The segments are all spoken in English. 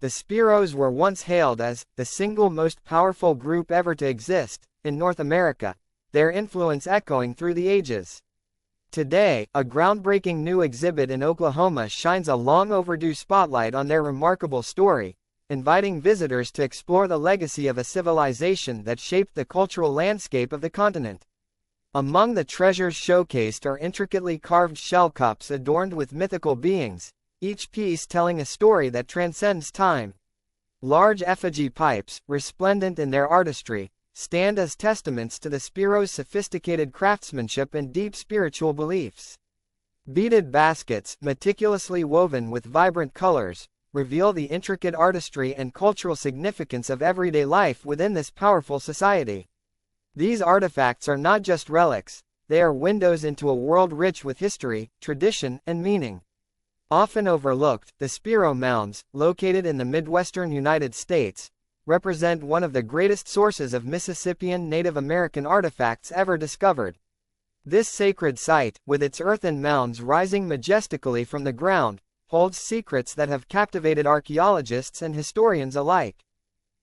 The Spiros were once hailed as the single most powerful group ever to exist in North America, their influence echoing through the ages. Today, a groundbreaking new exhibit in Oklahoma shines a long overdue spotlight on their remarkable story, inviting visitors to explore the legacy of a civilization that shaped the cultural landscape of the continent. Among the treasures showcased are intricately carved shell cups adorned with mythical beings, each piece telling a story that transcends time. Large effigy pipes, resplendent in their artistry, stand as testaments to the Spiro's sophisticated craftsmanship and deep spiritual beliefs. Beaded baskets, meticulously woven with vibrant colors, reveal the intricate artistry and cultural significance of everyday life within this powerful society. These artifacts are not just relics, they are windows into a world rich with history, tradition, and meaning. Often overlooked, the Spiro Mounds, located in the Midwestern United States, represent one of the greatest sources of Mississippian Native American artifacts ever discovered. This sacred site, with its earthen mounds rising majestically from the ground, holds secrets that have captivated archaeologists and historians alike.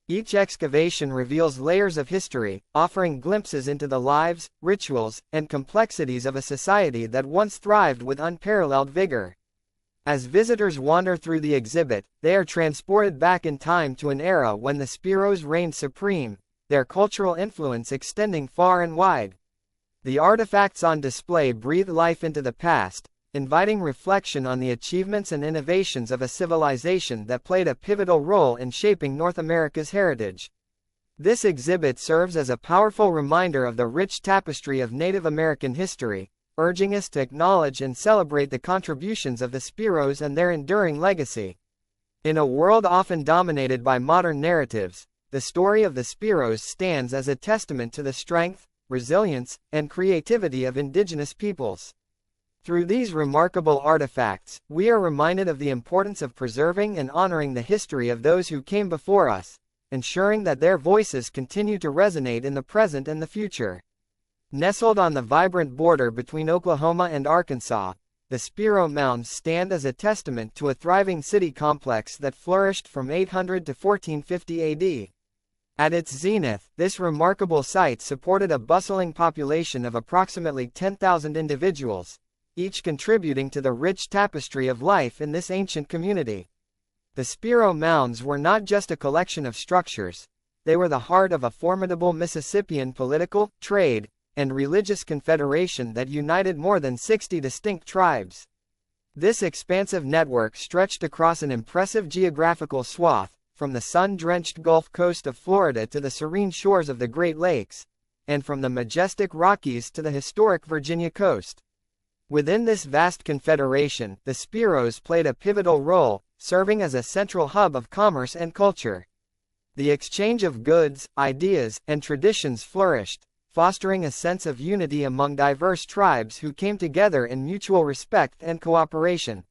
Each excavation reveals layers of history, offering glimpses into the lives, rituals, and complexities of a society that once thrived with unparalleled vigor. As visitors wander through the exhibit, they are transported back in time to an era when the Spiros reigned supreme, their cultural influence extending far and wide. The artifacts on display breathe life into the past, inviting reflection on the achievements and innovations of a civilization that played a pivotal role in shaping North America's heritage. This exhibit serves as a powerful reminder of the rich tapestry of Native American history, urging us to acknowledge and celebrate the contributions of the Spiros and their enduring legacy. In a world often dominated by modern narratives, the story of the Spiros stands as a testament to the strength, resilience, and creativity of indigenous peoples. Through these remarkable artifacts, we are reminded of the importance of preserving and honoring the history of those who came before us, ensuring that their voices continue to resonate in the present and the future. Nestled on the vibrant border between Oklahoma and Arkansas, the Spiro Mounds stand as a testament to a thriving city complex that flourished from 800 to 1450 AD. At its zenith, this remarkable site supported a bustling population of approximately 10,000 individuals, each contributing to the rich tapestry of life in this ancient community. The Spiro Mounds were not just a collection of structures, they were the heart of a formidable Mississippian political, trade, and religious confederation that united more than 60 distinct tribes. This expansive network stretched across an impressive geographical swath, from the sun-drenched Gulf Coast of Florida to the serene shores of the Great Lakes, and from the majestic Rockies to the historic Virginia coast. Within this vast confederation, the Spiros played a pivotal role, serving as a central hub of commerce and culture. The exchange of goods, ideas, and traditions flourished, fostering a sense of unity among diverse tribes who came together in mutual respect and cooperation.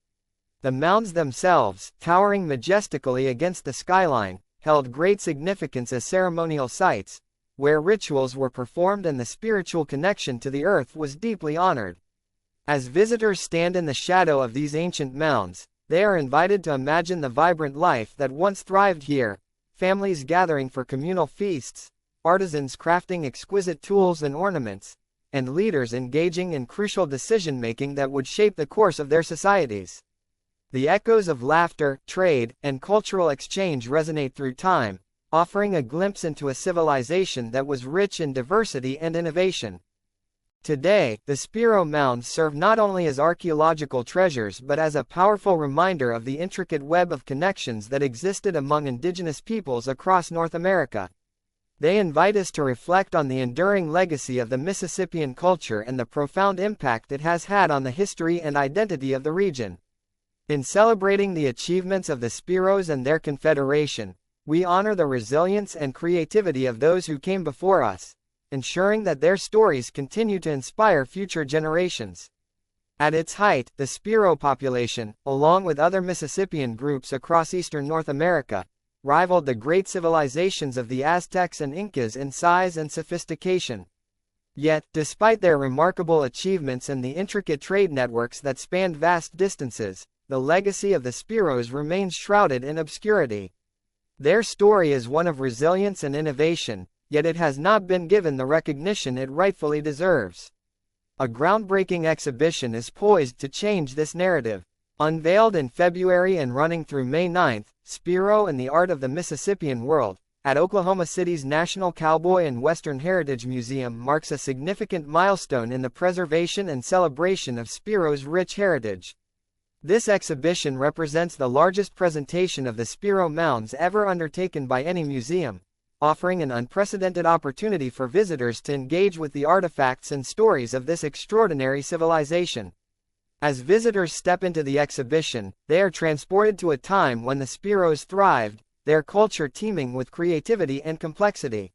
The mounds themselves, towering majestically against the skyline, held great significance as ceremonial sites, where rituals were performed and the spiritual connection to the earth was deeply honored. As visitors stand in the shadow of these ancient mounds, they are invited to imagine the vibrant life that once thrived here, families gathering for communal feasts, artisans crafting exquisite tools and ornaments, and leaders engaging in crucial decision-making that would shape the course of their societies. The echoes of laughter, trade, and cultural exchange resonate through time, offering a glimpse into a civilization that was rich in diversity and innovation. Today, the Spiro Mounds serve not only as archaeological treasures but as a powerful reminder of the intricate web of connections that existed among indigenous peoples across North America. They invite us to reflect on the enduring legacy of the Mississippian culture and the profound impact it has had on the history and identity of the region. In celebrating the achievements of the Spiros and their confederation, we honor the resilience and creativity of those who came before us, ensuring that their stories continue to inspire future generations. At its height, the Spiro population, along with other Mississippian groups across eastern North America, rivaled the great civilizations of the Aztecs and Incas in size and sophistication. Yet, despite their remarkable achievements and the intricate trade networks that spanned vast distances, the legacy of the Spiros remains shrouded in obscurity. Their story is one of resilience and innovation, yet it has not been given the recognition it rightfully deserves. A groundbreaking exhibition is poised to change this narrative. Unveiled in February and running through May 9, Spiro and the Art of the Mississippian World, at Oklahoma City's National Cowboy and Western Heritage Museum marks a significant milestone in the preservation and celebration of Spiro's rich heritage. This exhibition represents the largest presentation of the Spiro Mounds ever undertaken by any museum, offering an unprecedented opportunity for visitors to engage with the artifacts and stories of this extraordinary civilization. As visitors step into the exhibition, they are transported to a time when the Spiros thrived, their culture teeming with creativity and complexity.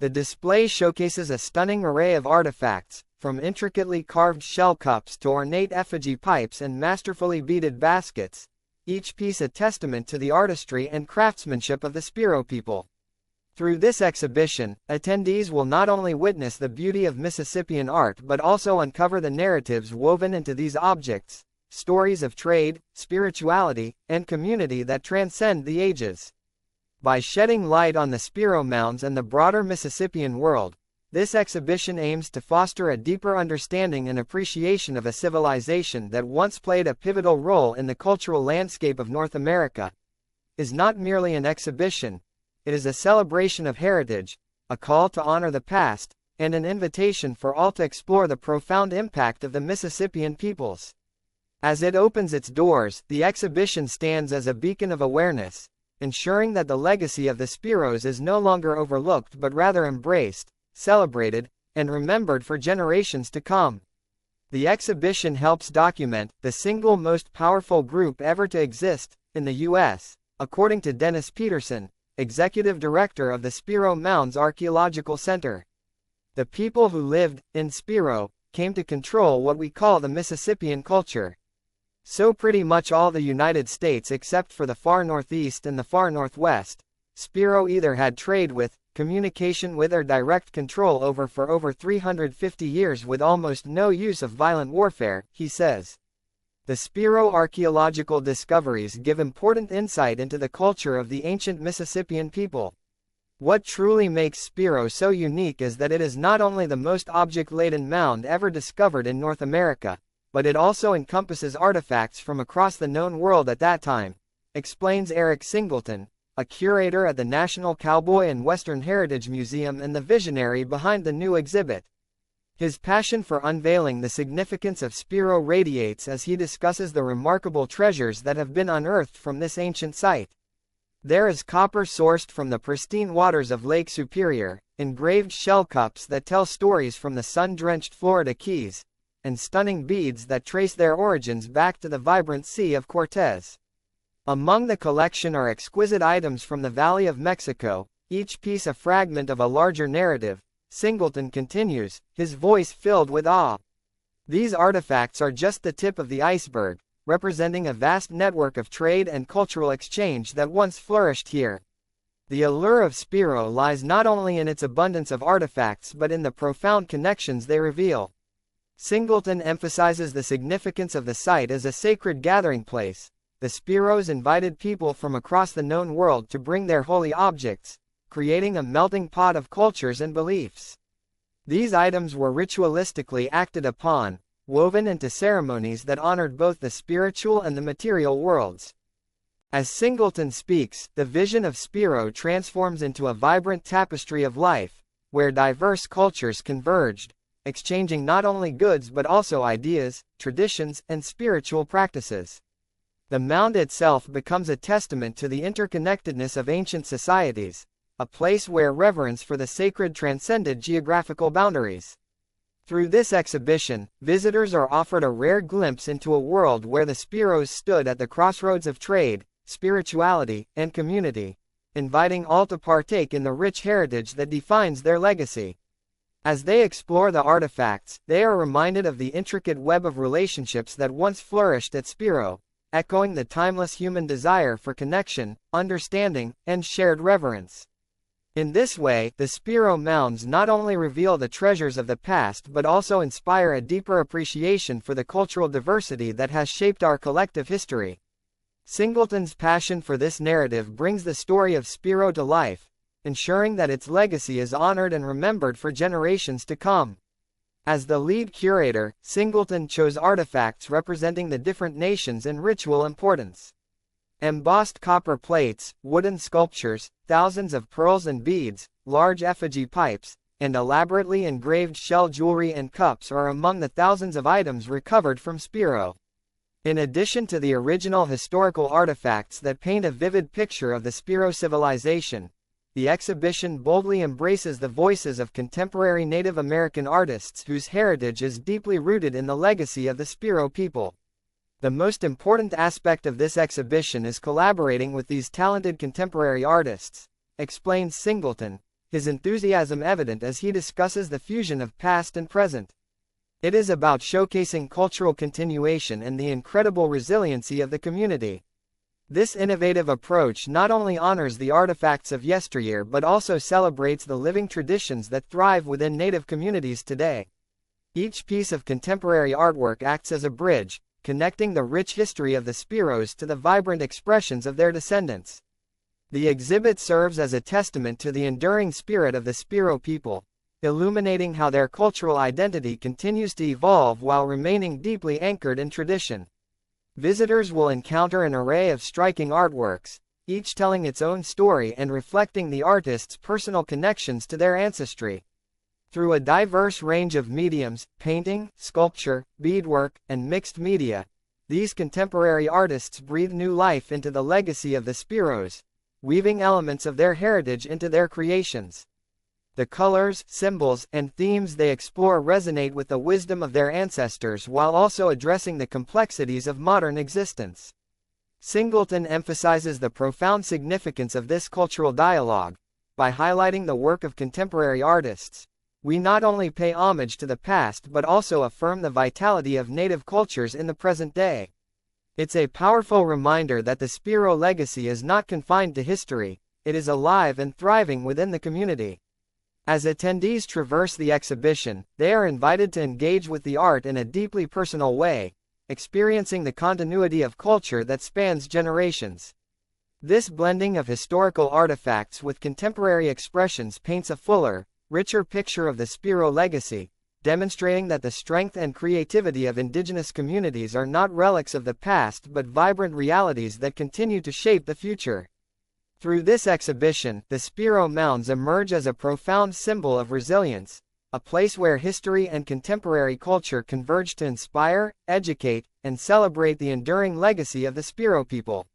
The display showcases a stunning array of artifacts, from intricately carved shell cups to ornate effigy pipes and masterfully beaded baskets, each piece a testament to the artistry and craftsmanship of the Spiro people. Through this exhibition, attendees will not only witness the beauty of Mississippian art but also uncover the narratives woven into these objects, stories of trade, spirituality, and community that transcend the ages. By shedding light on the Spiro Mounds and the broader Mississippian world, this exhibition aims to foster a deeper understanding and appreciation of a civilization that once played a pivotal role in the cultural landscape of North America. It is not merely an exhibition, it is a celebration of heritage, a call to honor the past, and an invitation for all to explore the profound impact of the Mississippian peoples. As it opens its doors, the exhibition stands as a beacon of awareness, ensuring that the legacy of the Spiros is no longer overlooked but rather embraced, celebrated, and remembered for generations to come. The exhibition helps document the single most powerful group ever to exist in the U.S., according to Dennis Peterson, executive director of the Spiro Mounds Archaeological Center. The people who lived in Spiro came to control what we call the Mississippian culture. So pretty much all the United States except for the far northeast and the far northwest, Spiro either had trade with, communication with or direct control over for over 350 years with almost no use of violent warfare, he says. The Spiro archaeological discoveries give important insight into the culture of the ancient Mississippian people. What truly makes Spiro so unique is that it is not only the most object-laden mound ever discovered in North America, but it also encompasses artifacts from across the known world at that time, explains Eric Singleton, a curator at the National Cowboy and Western Heritage Museum and the visionary behind the new exhibit. His passion for unveiling the significance of Spiro radiates as he discusses the remarkable treasures that have been unearthed from this ancient site. There is copper sourced from the pristine waters of Lake Superior, engraved shell cups that tell stories from the sun-drenched Florida Keys, and stunning beads that trace their origins back to the vibrant Sea of Cortez. Among the collection are exquisite items from the Valley of Mexico, each piece a fragment of a larger narrative, Singleton continues, his voice filled with awe. These artifacts are just the tip of the iceberg, representing a vast network of trade and cultural exchange that once flourished here. The allure of Spiro lies not only in its abundance of artifacts but in the profound connections they reveal. Singleton emphasizes the significance of the site as a sacred gathering place. The Spiros invited people from across the known world to bring their holy objects, creating a melting pot of cultures and beliefs. These items were ritualistically acted upon, woven into ceremonies that honored both the spiritual and the material worlds. As Singleton speaks, the vision of Spiro transforms into a vibrant tapestry of life, where diverse cultures converged, exchanging not only goods but also ideas, traditions, and spiritual practices. The mound itself becomes a testament to the interconnectedness of ancient societies, a place where reverence for the sacred transcended geographical boundaries. Through this exhibition, visitors are offered a rare glimpse into a world where the Spiros stood at the crossroads of trade, spirituality, and community, inviting all to partake in the rich heritage that defines their legacy. As they explore the artifacts, they are reminded of the intricate web of relationships that once flourished at Spiro, echoing the timeless human desire for connection, understanding, and shared reverence. In this way, the Spiro Mounds not only reveal the treasures of the past but also inspire a deeper appreciation for the cultural diversity that has shaped our collective history. Singleton's passion for this narrative brings the story of Spiro to life, ensuring that its legacy is honored and remembered for generations to come. As the lead curator, Singleton chose artifacts representing the different nations in ritual importance. Embossed copper plates, wooden sculptures, thousands of pearls and beads, large effigy pipes, and elaborately engraved shell jewelry and cups are among the thousands of items recovered from Spiro. In addition to the original historical artifacts that paint a vivid picture of the Spiro civilization, the exhibition boldly embraces the voices of contemporary Native American artists whose heritage is deeply rooted in the legacy of the Spiro people. The most important aspect of this exhibition is collaborating with these talented contemporary artists, explains Singleton, his enthusiasm evident as he discusses the fusion of past and present. It is about showcasing cultural continuation and the incredible resiliency of the community. This innovative approach not only honors the artifacts of yesteryear but also celebrates the living traditions that thrive within Native communities today. Each piece of contemporary artwork acts as a bridge, connecting the rich history of the Spiros to the vibrant expressions of their descendants. The exhibit serves as a testament to the enduring spirit of the Spiro people, illuminating how their cultural identity continues to evolve while remaining deeply anchored in tradition. Visitors will encounter an array of striking artworks, each telling its own story and reflecting the artist's personal connections to their ancestry. Through a diverse range of mediums, painting, sculpture, beadwork, and mixed media, these contemporary artists breathe new life into the legacy of the Spiros, weaving elements of their heritage into their creations. The colors, symbols, and themes they explore resonate with the wisdom of their ancestors while also addressing the complexities of modern existence. Singleton emphasizes the profound significance of this cultural dialogue. By highlighting the work of contemporary artists, we not only pay homage to the past but also affirm the vitality of Native cultures in the present day. It's a powerful reminder that the Spiro legacy is not confined to history, it is alive and thriving within the community. As attendees traverse the exhibition, they are invited to engage with the art in a deeply personal way, experiencing the continuity of culture that spans generations. This blending of historical artifacts with contemporary expressions paints a fuller, richer picture of the Spiro legacy, demonstrating that the strength and creativity of indigenous communities are not relics of the past but vibrant realities that continue to shape the future. Through this exhibition, the Spiro Mounds emerge as a profound symbol of resilience, a place where history and contemporary culture converge to inspire, educate, and celebrate the enduring legacy of the Spiro people.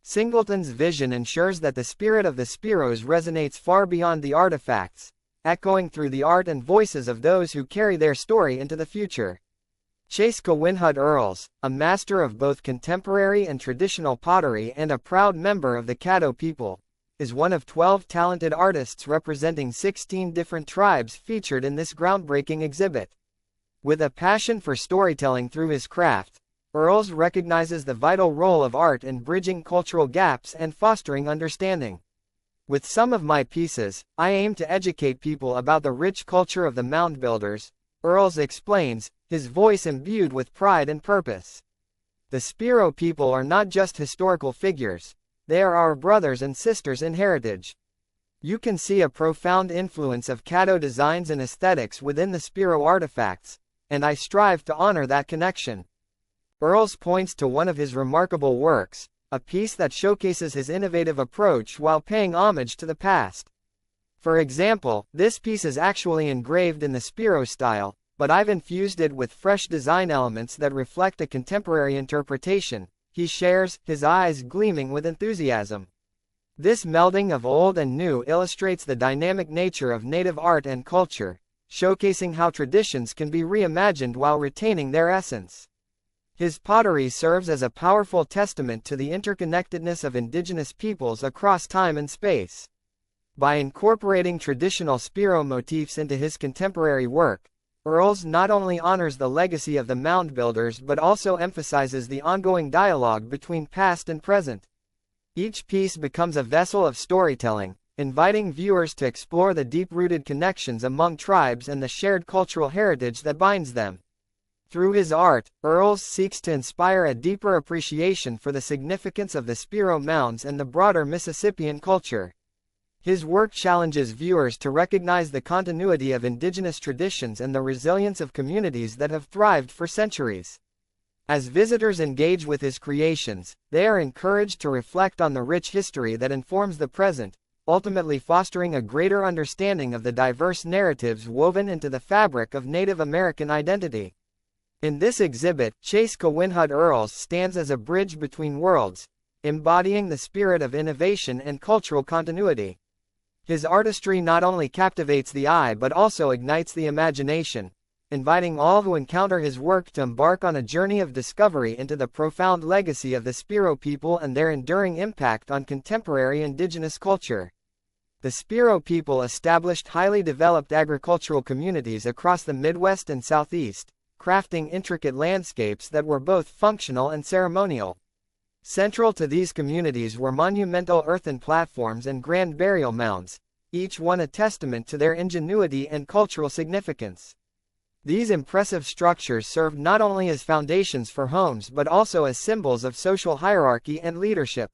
Singleton's vision ensures that the spirit of the Spiros resonates far beyond the artifacts, echoing through the art and voices of those who carry their story into the future. Chase Kawinhut Earls, a master of both contemporary and traditional pottery and a proud member of the Caddo people, is one of 12 talented artists representing 16 different tribes featured in this groundbreaking exhibit. With a passion for storytelling through his craft, Earls recognizes the vital role of art in bridging cultural gaps and fostering understanding. With some of my pieces, I aim to educate people about the rich culture of the mound builders, Earls explains, his voice imbued with pride and purpose. The Spiro people are not just historical figures, they are our brothers and sisters in heritage. You can see a profound influence of Caddo designs and aesthetics within the Spiro artifacts, and I strive to honor that connection. Earls points to one of his remarkable works, a piece that showcases his innovative approach while paying homage to the past. For example, this piece is actually engraved in the Spiro style, but I've infused it with fresh design elements that reflect a contemporary interpretation, he shares, his eyes gleaming with enthusiasm. This melding of old and new illustrates the dynamic nature of Native art and culture, showcasing how traditions can be reimagined while retaining their essence. His pottery serves as a powerful testament to the interconnectedness of indigenous peoples across time and space. By incorporating traditional Spiro motifs into his contemporary work, Earls not only honors the legacy of the mound builders but also emphasizes the ongoing dialogue between past and present. Each piece becomes a vessel of storytelling, inviting viewers to explore the deep-rooted connections among tribes and the shared cultural heritage that binds them. Through his art, Earls seeks to inspire a deeper appreciation for the significance of the Spiro Mounds and the broader Mississippian culture. His work challenges viewers to recognize the continuity of indigenous traditions and the resilience of communities that have thrived for centuries. As visitors engage with his creations, they are encouraged to reflect on the rich history that informs the present, ultimately fostering a greater understanding of the diverse narratives woven into the fabric of Native American identity. In this exhibit, Chase Cowinhud Earls stands as a bridge between worlds, embodying the spirit of innovation and cultural continuity. His artistry not only captivates the eye but also ignites the imagination, inviting all who encounter his work to embark on a journey of discovery into the profound legacy of the Spiro people and their enduring impact on contemporary indigenous culture. The Spiro people established highly developed agricultural communities across the Midwest and Southeast, crafting intricate landscapes that were both functional and ceremonial. Central to these communities were monumental earthen platforms and grand burial mounds, each one a testament to their ingenuity and cultural significance. These impressive structures served not only as foundations for homes but also as symbols of social hierarchy and leadership.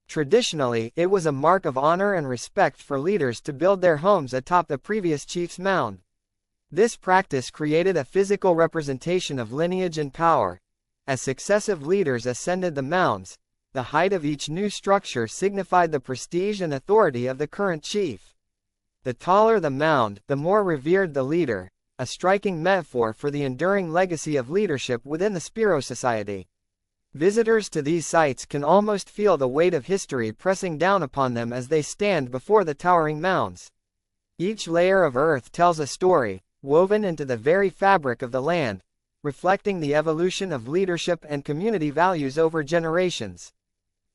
Traditionally, it was a mark of honor and respect for leaders to build their homes atop the previous chief's mound. This practice created a physical representation of lineage and power. As successive leaders ascended the mounds, the height of each new structure signified the prestige and authority of the current chief. The taller the mound, the more revered the leader, a striking metaphor for the enduring legacy of leadership within the Spiro society. Visitors to these sites can almost feel the weight of history pressing down upon them as they stand before the towering mounds. Each layer of earth tells a story, woven into the very fabric of the land, reflecting the evolution of leadership and community values over generations.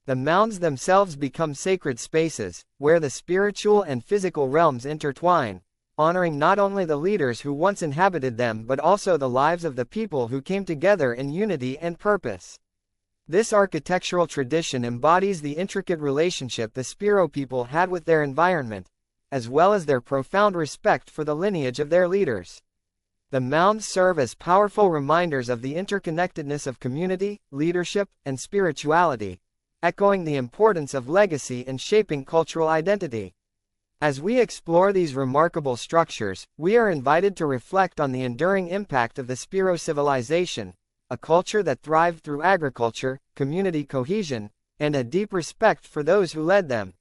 The mounds themselves become sacred spaces, where the spiritual and physical realms intertwine, honoring not only the leaders who once inhabited them but also the lives of the people who came together in unity and purpose. This architectural tradition embodies the intricate relationship the Spiro people had with their environment, as well as their profound respect for the lineage of their leaders. The mounds serve as powerful reminders of the interconnectedness of community, leadership, and spirituality, echoing the importance of legacy in shaping cultural identity. As we explore these remarkable structures, we are invited to reflect on the enduring impact of the Spiro civilization, a culture that thrived through agriculture, community cohesion, and a deep respect for those who led them.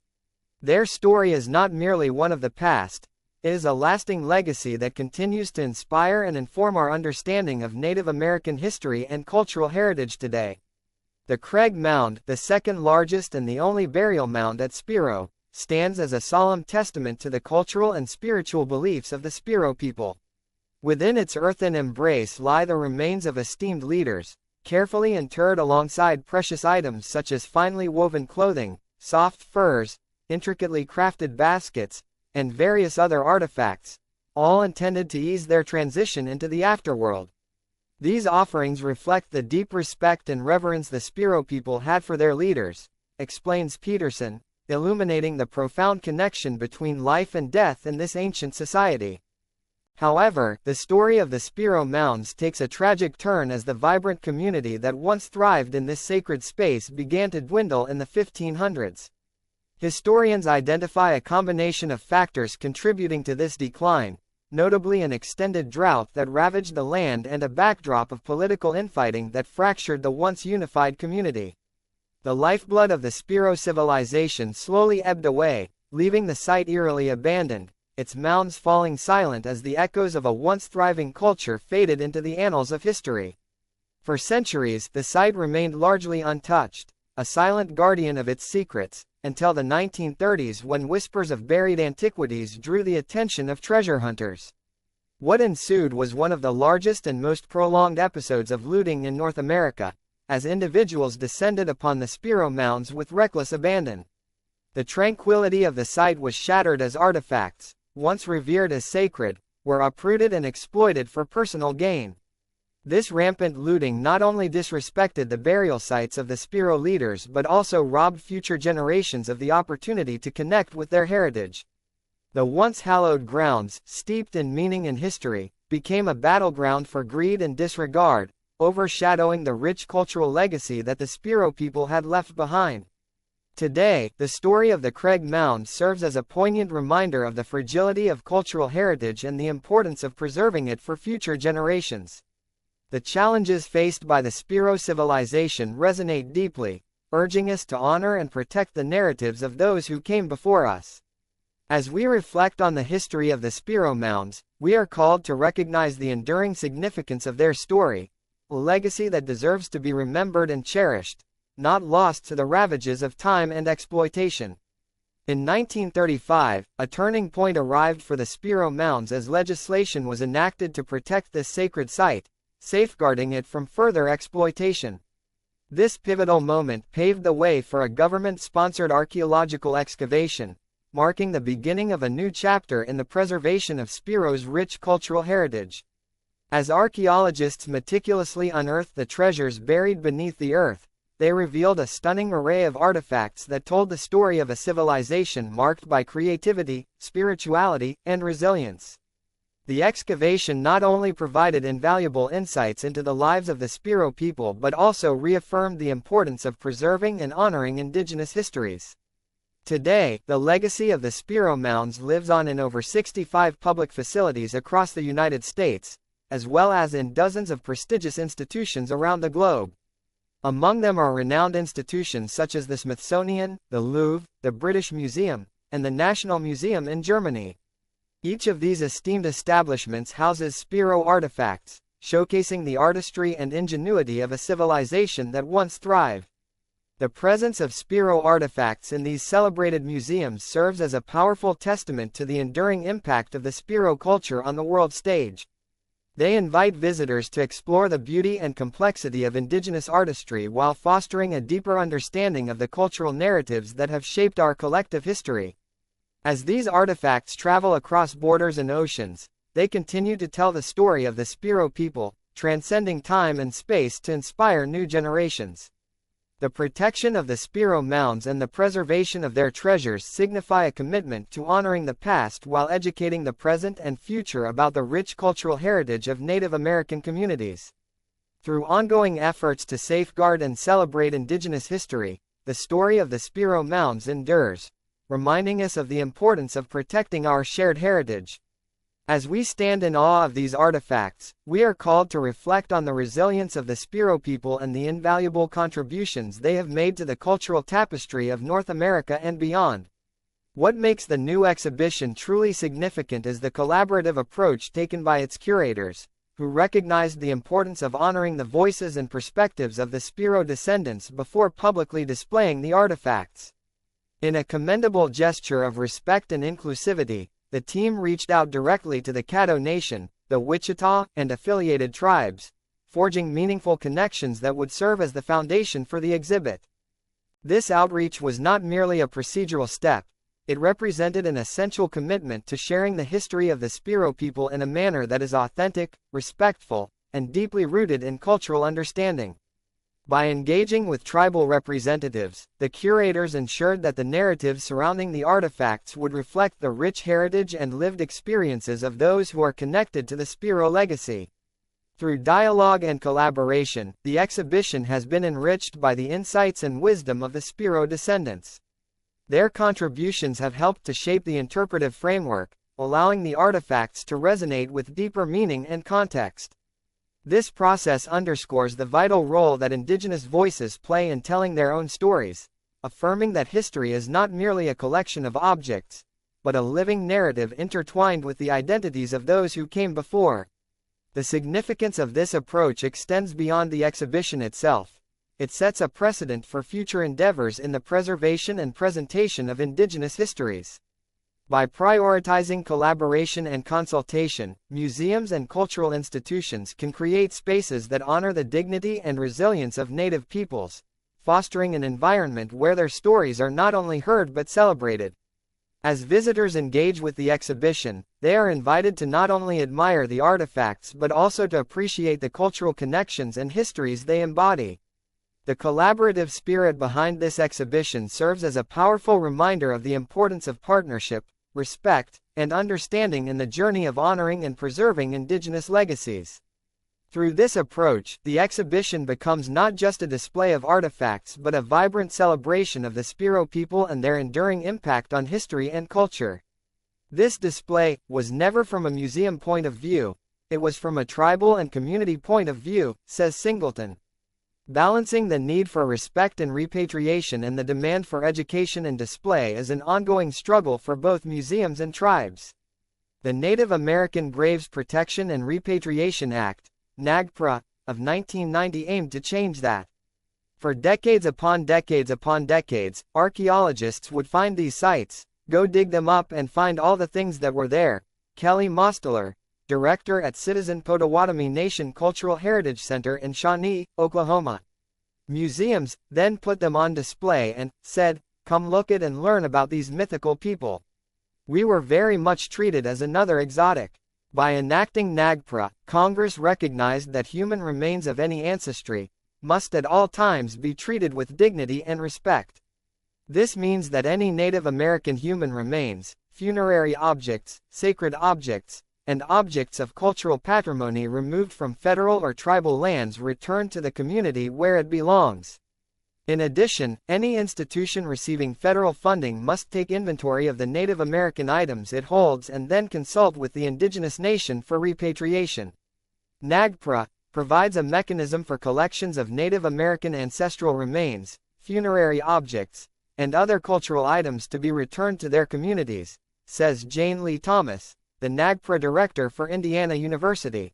Their story is not merely one of the past, it is a lasting legacy that continues to inspire and inform our understanding of Native American history and cultural heritage today. The Craig Mound, the second largest and the only burial mound at Spiro, stands as a solemn testament to the cultural and spiritual beliefs of the Spiro people. Within its earthen embrace lie the remains of esteemed leaders, carefully interred alongside precious items such as finely woven clothing, soft furs, intricately crafted baskets, and various other artifacts, all intended to ease their transition into the afterworld. These offerings reflect the deep respect and reverence the Spiro people had for their leaders, explains Peterson, illuminating the profound connection between life and death in this ancient society. However, the story of the Spiro Mounds takes a tragic turn as the vibrant community that once thrived in this sacred space began to dwindle in the 1500s. Historians identify a combination of factors contributing to this decline, notably an extended drought that ravaged the land and a backdrop of political infighting that fractured the once unified community. The lifeblood of the Spiro civilization slowly ebbed away, leaving the site eerily abandoned, its mounds falling silent as the echoes of a once thriving culture faded into the annals of history. For centuries, the site remained largely untouched, a silent guardian of its secrets, until the 1930s when whispers of buried antiquities drew the attention of treasure hunters. What ensued was one of the largest and most prolonged episodes of looting in North America, as individuals descended upon the Spiro Mounds with reckless abandon. The tranquility of the site was shattered as artifacts, once revered as sacred, were uprooted and exploited for personal gain. This rampant looting not only disrespected the burial sites of the Spiro leaders but also robbed future generations of the opportunity to connect with their heritage. The once hallowed grounds, steeped in meaning and history, became a battleground for greed and disregard, overshadowing the rich cultural legacy that the Spiro people had left behind. Today, the story of the Craig Mound serves as a poignant reminder of the fragility of cultural heritage and the importance of preserving it for future generations. The challenges faced by the Spiro civilization resonate deeply, urging us to honor and protect the narratives of those who came before us. As we reflect on the history of the Spiro Mounds, we are called to recognize the enduring significance of their story, a legacy that deserves to be remembered and cherished, not lost to the ravages of time and exploitation. In 1935, a turning point arrived for the Spiro Mounds as legislation was enacted to protect this sacred site, safeguarding it from further exploitation. This pivotal moment paved the way for a government-sponsored archaeological excavation, marking the beginning of a new chapter in the preservation of Spiro's rich cultural heritage. As archaeologists meticulously unearthed the treasures buried beneath the earth, they revealed a stunning array of artifacts that told the story of a civilization marked by creativity, spirituality, and resilience. The excavation not only provided invaluable insights into the lives of the Spiro people but also reaffirmed the importance of preserving and honoring indigenous histories. Today, the legacy of the Spiro Mounds lives on in over 65 public facilities across the United States, as well as in dozens of prestigious institutions around the globe. Among them are renowned institutions such as the Smithsonian, the Louvre, the British Museum, and the National Museum in Germany. Each of these esteemed establishments houses Spiro artifacts, showcasing the artistry and ingenuity of a civilization that once thrived. The presence of Spiro artifacts in these celebrated museums serves as a powerful testament to the enduring impact of the Spiro culture on the world stage. They invite visitors to explore the beauty and complexity of indigenous artistry while fostering a deeper understanding of the cultural narratives that have shaped our collective history. As these artifacts travel across borders and oceans, they continue to tell the story of the Spiro people, transcending time and space to inspire new generations. The protection of the Spiro Mounds and the preservation of their treasures signify a commitment to honoring the past while educating the present and future about the rich cultural heritage of Native American communities. Through ongoing efforts to safeguard and celebrate indigenous history, the story of the Spiro Mounds endures, reminding us of the importance of protecting our shared heritage. As we stand in awe of these artifacts, we are called to reflect on the resilience of the Spiro people and the invaluable contributions they have made to the cultural tapestry of North America and beyond. What makes the new exhibition truly significant is the collaborative approach taken by its curators, who recognized the importance of honoring the voices and perspectives of the Spiro descendants before publicly displaying the artifacts. In a commendable gesture of respect and inclusivity, the team reached out directly to the Caddo Nation, the Wichita, and affiliated tribes, forging meaningful connections that would serve as the foundation for the exhibit. This outreach was not merely a procedural step, it represented an essential commitment to sharing the history of the Spiro people in a manner that is authentic, respectful, and deeply rooted in cultural understanding. By engaging with tribal representatives, the curators ensured that the narratives surrounding the artifacts would reflect the rich heritage and lived experiences of those who are connected to the Spiro legacy. Through dialogue and collaboration, the exhibition has been enriched by the insights and wisdom of the Spiro descendants. Their contributions have helped to shape the interpretive framework, allowing the artifacts to resonate with deeper meaning and context. This process underscores the vital role that indigenous voices play in telling their own stories, affirming that history is not merely a collection of objects, but a living narrative intertwined with the identities of those who came before. The significance of this approach extends beyond the exhibition itself. It sets a precedent for future endeavors in the preservation and presentation of indigenous histories. By prioritizing collaboration and consultation, museums and cultural institutions can create spaces that honor the dignity and resilience of Native peoples, fostering an environment where their stories are not only heard but celebrated. As visitors engage with the exhibition, they are invited to not only admire the artifacts but also to appreciate the cultural connections and histories they embody. The collaborative spirit behind this exhibition serves as a powerful reminder of the importance of partnership, respect, and understanding in the journey of honoring and preserving indigenous legacies. Through this approach, the exhibition becomes not just a display of artifacts but a vibrant celebration of the Spiro people and their enduring impact on history and culture. This display was never from a museum point of view, it was from a tribal and community point of view, says Singleton. Balancing the need for respect and repatriation and the demand for education and display is an ongoing struggle for both museums and tribes. The Native American Graves Protection and Repatriation Act, NAGPRA, of 1990 aimed to change that. For decades upon decades upon decades, archaeologists would find these sites, go dig them up and find all the things that were there. Kelly Mosteller, director at Citizen Potawatomi Nation Cultural Heritage Center in Shawnee, Oklahoma. Museums then put them on display and said, "Come look at and learn about these mythical people." We were very much treated as another exotic. By enacting NAGPRA, Congress recognized that human remains of any ancestry must at all times be treated with dignity and respect. This means that any Native American human remains, funerary objects, sacred objects, and objects of cultural patrimony removed from federal or tribal lands returned to the community where it belongs. In addition, any institution receiving federal funding must take inventory of the Native American items it holds and then consult with the indigenous nation for repatriation. NAGPRA provides a mechanism for collections of Native American ancestral remains, funerary objects, and other cultural items to be returned to their communities, says Jane Lee Thomas, the NAGPRA director for Indiana University.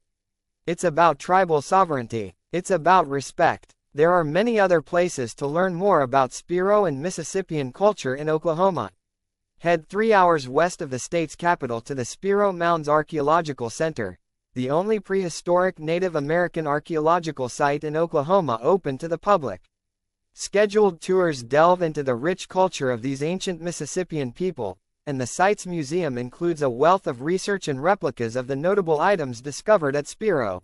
It's about tribal sovereignty. It's about respect. There are many other places to learn more about Spiro and Mississippian culture in Oklahoma. Head 3 hours west of the state's capital to the Spiro Mounds Archaeological Center, the only prehistoric Native American archaeological site in Oklahoma open to the public. Scheduled tours delve into the rich culture of these ancient Mississippian people, and the site's museum includes a wealth of research and replicas of the notable items discovered at Spiro.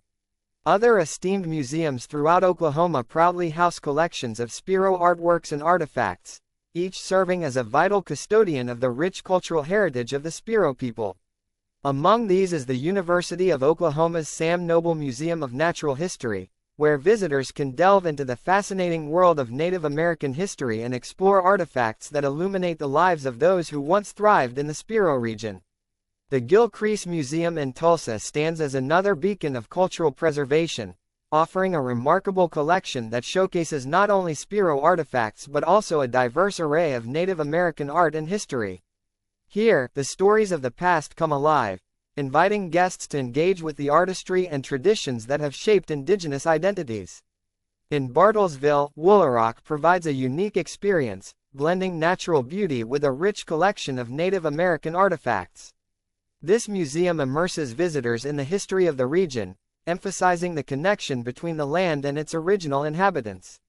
Other esteemed museums throughout Oklahoma proudly house collections of Spiro artworks and artifacts, each serving as a vital custodian of the rich cultural heritage of the Spiro people. Among these is the University of Oklahoma's Sam Noble Museum of Natural History, where visitors can delve into the fascinating world of Native American history and explore artifacts that illuminate the lives of those who once thrived in the Spiro region. The Gilcrease Museum in Tulsa stands as another beacon of cultural preservation, offering a remarkable collection that showcases not only Spiro artifacts but also a diverse array of Native American art and history. Here, the stories of the past come alive, inviting guests to engage with the artistry and traditions that have shaped indigenous identities. In Bartlesville, Woolaroc provides a unique experience, blending natural beauty with a rich collection of Native American artifacts. This museum immerses visitors in the history of the region, emphasizing the connection between the land and its original inhabitants.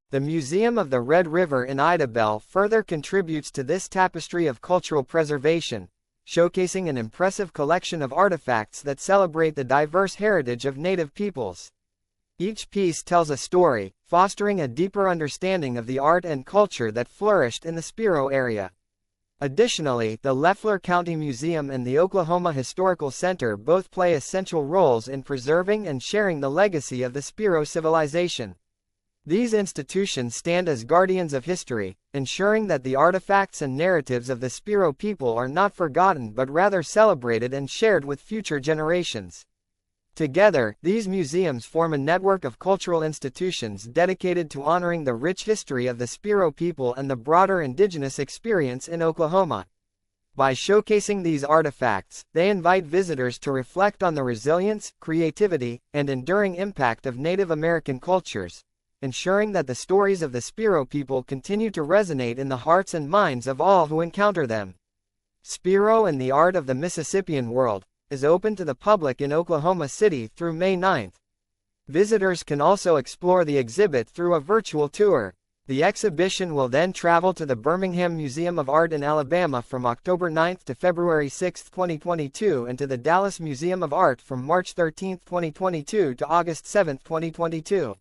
The Museum of the Red River in Idabel further contributes to this tapestry of cultural preservation, showcasing an impressive collection of artifacts that celebrate the diverse heritage of Native peoples. Each piece tells a story, fostering a deeper understanding of the art and culture that flourished in the Spiro area. Additionally, the Leffler County Museum and the Oklahoma Historical Center both play essential roles in preserving and sharing the legacy of the Spiro civilization. These institutions stand as guardians of history, ensuring that the artifacts and narratives of the Spiro people are not forgotten but rather celebrated and shared with future generations. Together, these museums form a network of cultural institutions dedicated to honoring the rich history of the Spiro people and the broader indigenous experience in Oklahoma. By showcasing these artifacts, they invite visitors to reflect on the resilience, creativity, and enduring impact of Native American cultures, ensuring that the stories of the Spiro people continue to resonate in the hearts and minds of all who encounter them. Spiro and the Art of the Mississippian World is open to the public in Oklahoma City through May 9. Visitors can also explore the exhibit through a virtual tour. The exhibition will then travel to the Birmingham Museum of Art in Alabama from October 9 to February 6, 2022 and to the Dallas Museum of Art from March 13, 2022 to August 7, 2022.